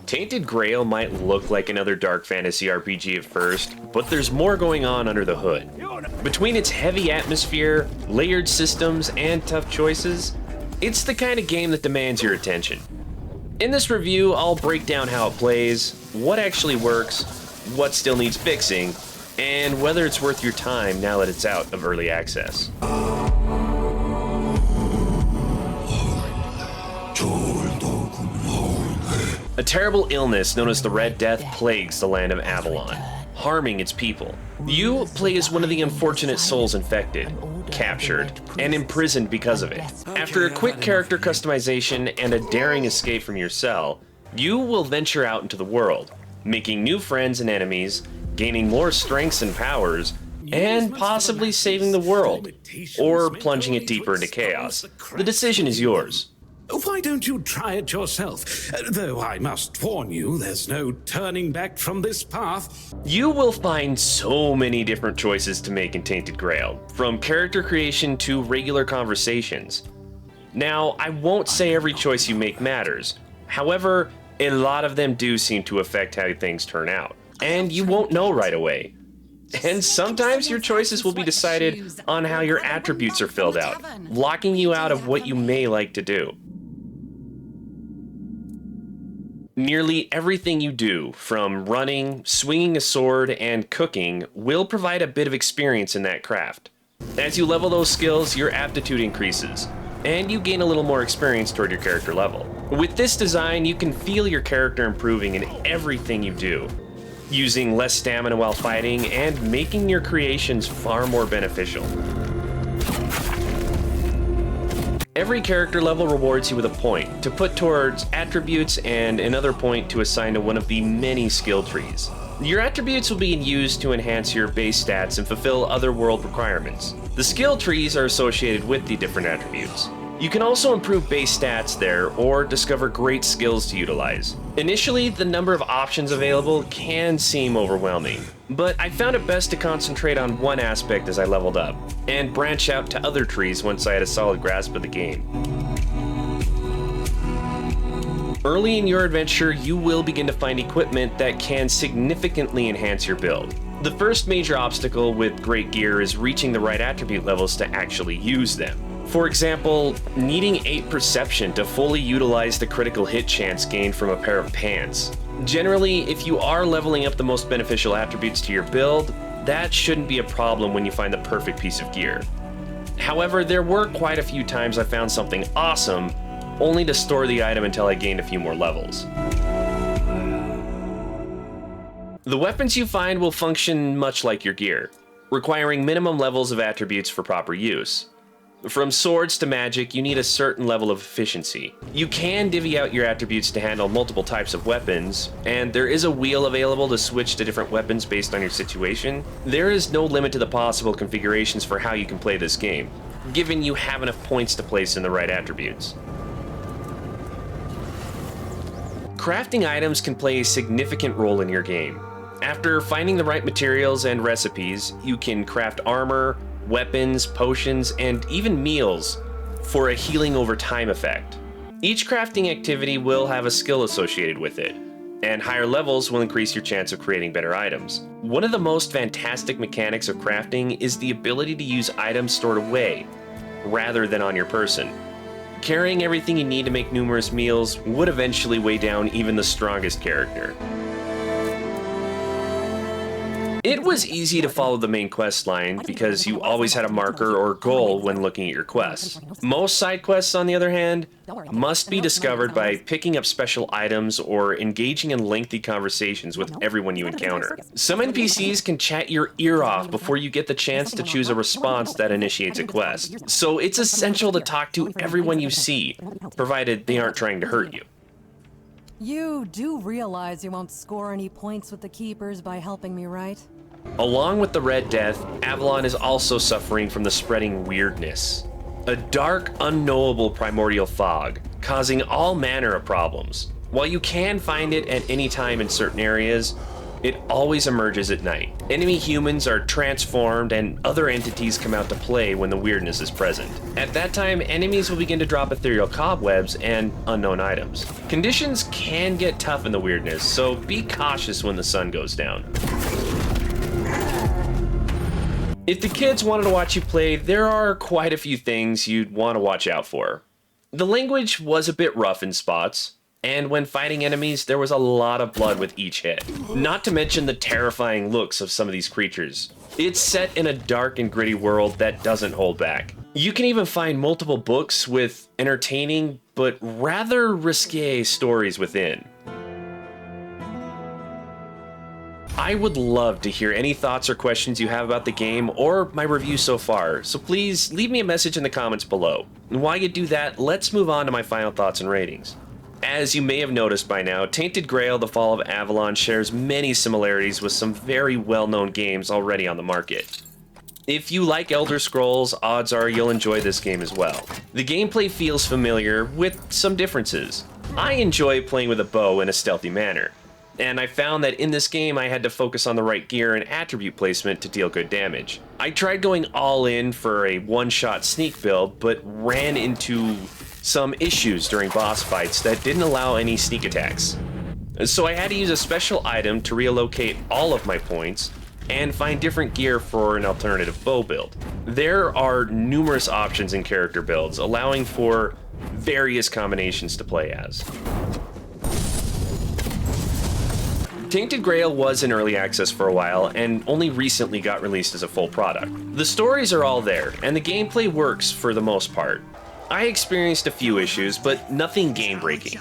Tainted Grail might look like another dark fantasy RPG at first, but there's more going on under the hood. Between its heavy atmosphere, layered systems, and tough choices, it's the kind of game that demands your attention. In this review, I'll break down how it plays, what actually works, what still needs fixing, and whether it's worth your time now that it's out of early access. A terrible illness known as the Red Death plagues the land of Avalon, harming its people. You play as one of the unfortunate souls infected, captured, and imprisoned because of it. After a quick character customization and a daring escape from your cell, you will venture out into the world, making new friends and enemies, gaining more strengths and powers, and possibly saving the world, or plunging it deeper into chaos. The decision is yours. Why don't you try it yourself? Though I must warn you, there's no turning back from this path. You will find so many different choices to make in Tainted Grail, from character creation to regular conversations. Now, I won't say every choice you make matters. However, a lot of them do seem to affect how things turn out, and you won't know right away. And sometimes your choices will be decided on how your attributes are filled out, locking you out of what you may like to do. Nearly everything you do, from running, swinging a sword, and cooking, will provide a bit of experience in that craft. As you level those skills, your aptitude increases, and you gain a little more experience toward your character level. With this design, you can feel your character improving in everything you do, using less stamina while fighting, and making your creations far more beneficial. Every character level rewards you with a point to put towards attributes and another point to assign to one of the many skill trees. Your attributes will be used to enhance your base stats and fulfill other world requirements. The skill trees are associated with the different attributes. You can also improve base stats there or discover great skills to utilize. Initially, the number of options available can seem overwhelming, but I found it best to concentrate on one aspect as I leveled up, and branch out to other trees once I had a solid grasp of the game. Early in your adventure, you will begin to find equipment that can significantly enhance your build. The first major obstacle with great gear is reaching the right attribute levels to actually use them. For example, needing 8 perception to fully utilize the critical hit chance gained from a pair of pants. Generally, if you are leveling up the most beneficial attributes to your build, that shouldn't be a problem when you find the perfect piece of gear. However, there were quite a few times I found something awesome, only to store the item until I gained a few more levels. The weapons you find will function much like your gear, requiring minimum levels of attributes for proper use. From swords to magic, you need a certain level of efficiency. You can divvy out your attributes to handle multiple types of weapons, and there is a wheel available to switch to different weapons based on your situation. There is no limit to the possible configurations for how you can play this game, given you have enough points to place in the right attributes. Crafting items can play a significant role in your game. After finding the right materials and recipes, you can craft armor, weapons, potions, and even meals for a healing over time effect. Each crafting activity will have a skill associated with it, and higher levels will increase your chance of creating better items. One of the most fantastic mechanics of crafting is the ability to use items stored away, rather than on your person. Carrying everything you need to make numerous meals would eventually weigh down even the strongest character. It was easy to follow the main quest line because you always had a marker or goal when looking at your quests. Most side quests, on the other hand, must be discovered by picking up special items or engaging in lengthy conversations with everyone you encounter. Some NPCs can chat your ear off before you get the chance to choose a response that initiates a quest, so it's essential to talk to everyone you see, provided they aren't trying to hurt you. You do realize you won't score any points with the Keepers by helping me, right? Along with the Red Death, Avalon is also suffering from the spreading Wyrdness, a dark, unknowable primordial fog, causing all manner of problems. While you can find it at any time in certain areas, It always emerges at night. Enemy humans are transformed and other entities come out to play when the weirdness is present. At that time, enemies will begin to drop ethereal cobwebs and unknown items. Conditions can get tough in the weirdness, so be cautious when the sun goes down. If the kids wanted to watch you play, there are quite a few things you'd want to watch out for. The language was a bit rough in spots, and when fighting enemies, there was a lot of blood with each hit. Not to mention the terrifying looks of some of these creatures. It's set in a dark and gritty world that doesn't hold back. You can even find multiple books with entertaining but rather risque stories within. I would love to hear any thoughts or questions you have about the game or my review so far, so please leave me a message in the comments below. And while you do that, let's move on to my final thoughts and ratings. As you may have noticed by now, Tainted Grail: The Fall of Avalon shares many similarities with some very well-known games already on the market. If you like Elder Scrolls, odds are you'll enjoy this game as well. The gameplay feels familiar, with some differences. I enjoy playing with a bow in a stealthy manner, and I found that in this game I had to focus on the right gear and attribute placement to deal good damage. I tried going all in for a one-shot sneak build, but ran into some issues during boss fights that didn't allow any sneak attacks. So I had to use a special item to relocate all of my points and find different gear for an alternative bow build. There are numerous options in character builds, allowing for various combinations to play as. Tainted Grail was in early access for a while and only recently got released as a full product. The stories are all there, and the gameplay works for the most part. I experienced a few issues, but nothing game-breaking.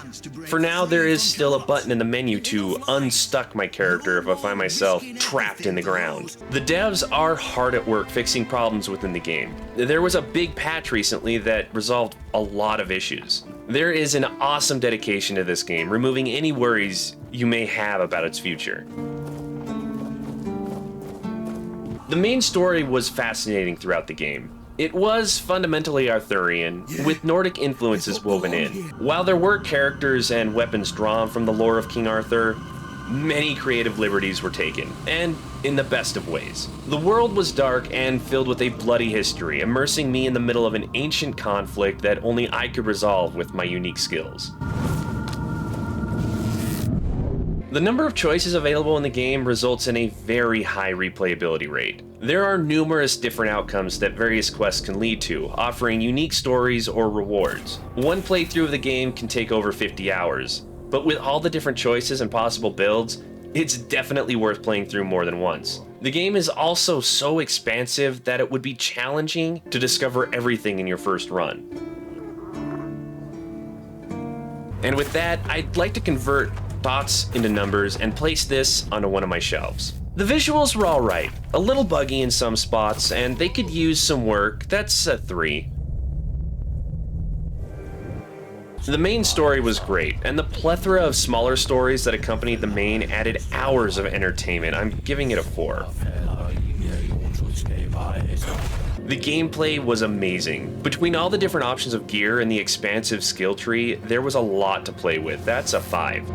For now, there is still a button in the menu to unstuck my character if I find myself trapped in the ground. The devs are hard at work fixing problems within the game. There was a big patch recently that resolved a lot of issues. There is an awesome dedication to this game, removing any worries you may have about its future. The main story was fascinating throughout the game. It was fundamentally Arthurian, with Nordic influences woven in. While there were characters and weapons drawn from the lore of King Arthur, many creative liberties were taken, and in the best of ways. The world was dark and filled with a bloody history, immersing me in the middle of an ancient conflict that only I could resolve with my unique skills. The number of choices available in the game results in a very high replayability rate. There are numerous different outcomes that various quests can lead to, offering unique stories or rewards. One playthrough of the game can take over 50 hours, but with all the different choices and possible builds, it's definitely worth playing through more than once. The game is also so expansive that it would be challenging to discover everything in your first run. And with that, I'd like to convert thoughts into numbers and place this onto one of my shelves. The visuals were alright, a little buggy in some spots, and they could use some work. That's a 3. The main story was great, and the plethora of smaller stories that accompanied the main added hours of entertainment. I'm giving it a 4. The gameplay was amazing. Between all the different options of gear and the expansive skill tree, there was a lot to play with. That's a 5.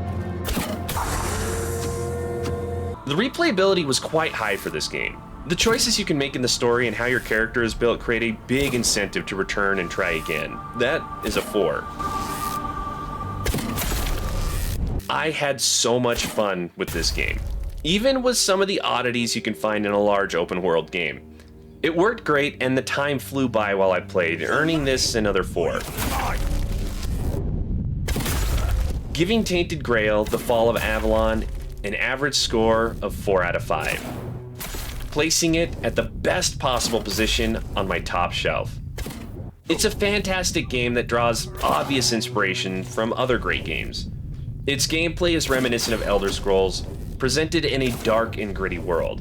The replayability was quite high for this game. The choices you can make in the story and how your character is built create a big incentive to return and try again. That is a 4. I had so much fun with this game, even with some of the oddities you can find in a large open world game. It worked great and the time flew by while I played, earning this another 4. Giving Tainted Grail: The Fall of Avalon an average score of 4 out of 5, placing it at the best possible position on my top shelf. It's a fantastic game that draws obvious inspiration from other great games. Its gameplay is reminiscent of Elder Scrolls, presented in a dark and gritty world.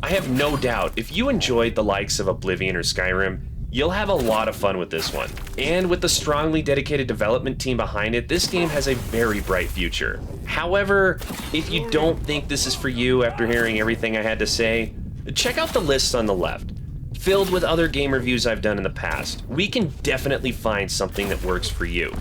I have no doubt if you enjoyed the likes of Oblivion or Skyrim, you'll have a lot of fun with this one. And with the strongly dedicated development team behind it, this game has a very bright future. However, if you don't think this is for you after hearing everything I had to say, check out the list on the left. Filled with other game reviews I've done in the past, we can definitely find something that works for you.